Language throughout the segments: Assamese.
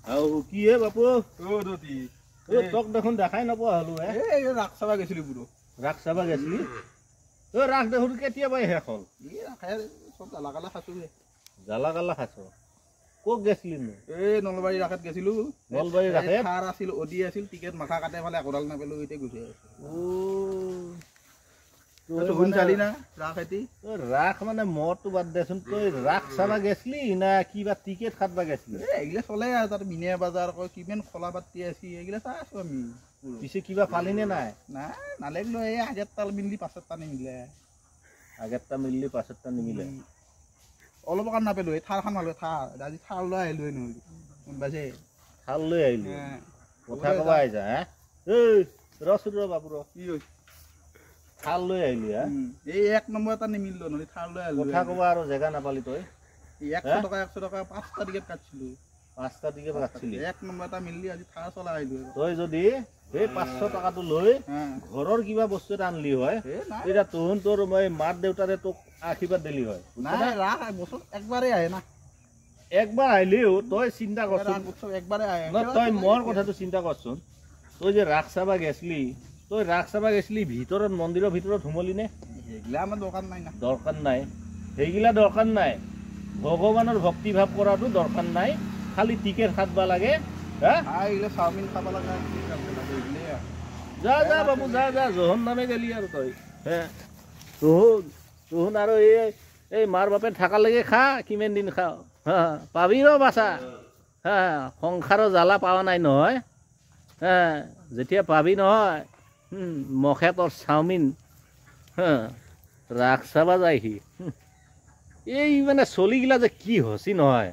আৰু কি হে বাপু দতি তোক দেখোন দেখাই নোপোৱা হলো এই ৰাস চাবা গৈছিলো বুঢ়ো ৰাস চাবা গেছলি ৰাস দেখোন কেতিয়াবাই শেষ হ'ল এই ৰাখাই চব জ্বালা কালা খাইছো জ্বালা কালা খাইছ ক'ত গেছলি নো এই নলবাৰী ৰাসত গৈছিলো নলবাৰী ৰাসে থাৰ আছিল অডি আছিল টিকেট মাথা কাটে ফালে একোডাল নাপালো এতিয়া গুচি আহিছো শুন চালি না ৰাস এটি ৰাস মানে মৰটো বাদ দেচোন তই ৰাস চাবা গেছলি না কিবা টিকেট খাটবা গেছলি এইগিলা চলে আৰু তাত মিনে বাজাৰ কয় কিমান খলা পাতি আছে এইগিলা চাই আছো আমি পিছে কিবা পালিনে নাই নাই নালাগিলো এই আগের তাল মিললি পাঁচটা তা নিমিলে আগেরটা মিললি পাঁচটা নিমিলে অলপ কাম নাপালো এই থাৰখন মালো থাৰ আজি থাৰ লৈ আহিলো গম পাইছে থাল লৈ আহিলো কথা কবা আহিছা হে এই ৰচোন ৰ বাবু ৰ কি হৈছে থাল লৈ আহিলি হা এই এক নম্বৰ এটা নিমিলিলো নহলে থাৰ লৈ আহিলো কথা কবা আৰু জেগা নাপালি তই 100 টকা পাঁচটা টিকেট কাটছিলো পাঁচটা টিকেট কাটছিলি এক নম্বৰ এটা মিললি আজি থাৰ চলাই আহিলো তই যদি এই 500 টাকাটো লৈ ঘৰৰ কিবা বস্তু এটা আনলি হয় তেতিয়া তোহন তোৰ মই মাৰ দেউতাৰে তোক আশীৰ্বাদ দিলি হয় নাই ৰাস বছৰ একবাৰেই আহে না একবাৰ আহিলেও তই চিন্তা কৰচোন একবাৰে আহে তই মোৰ কথাটো চিন্তা কৰচোন তই যে ৰাস চাবা গেছলি তই ৰাস চাবা গেছলি ভিতৰত মন্দিৰৰ ভিতৰত সোমলি নে সেইগিলা আমাৰ দৰকাৰ নাই না দৰকাৰ নাই সেইগিলা দৰকাৰ নাই ভগৱানৰ ভক্তি ভাৱ কৰাটো দৰকাৰ নাই খালি টিকেট খাটবা লাগে হা এইগিলা চাওমিন খাব লাগে যা যা বাবু যা যা জহন নামে গেলি আৰু তই হে তোহন আৰু এই মাৰ বাপে থাকালৈকে খা কিমান দিন খাওঁ হা পাবি ৰ বাচা হা সংসাৰৰ জ্বালা পাৱা নাই নহয় হা যেতিয়া পাবি নহয় মখে তোৰ চাওমিন হা ৰাস চাবা যায়হি এই মানে চলিগিলা যে কি হচি নহয়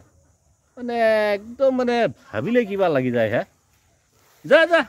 মানে একদম মানে ভাবিলে কিবা লাগি যায় হে যা যা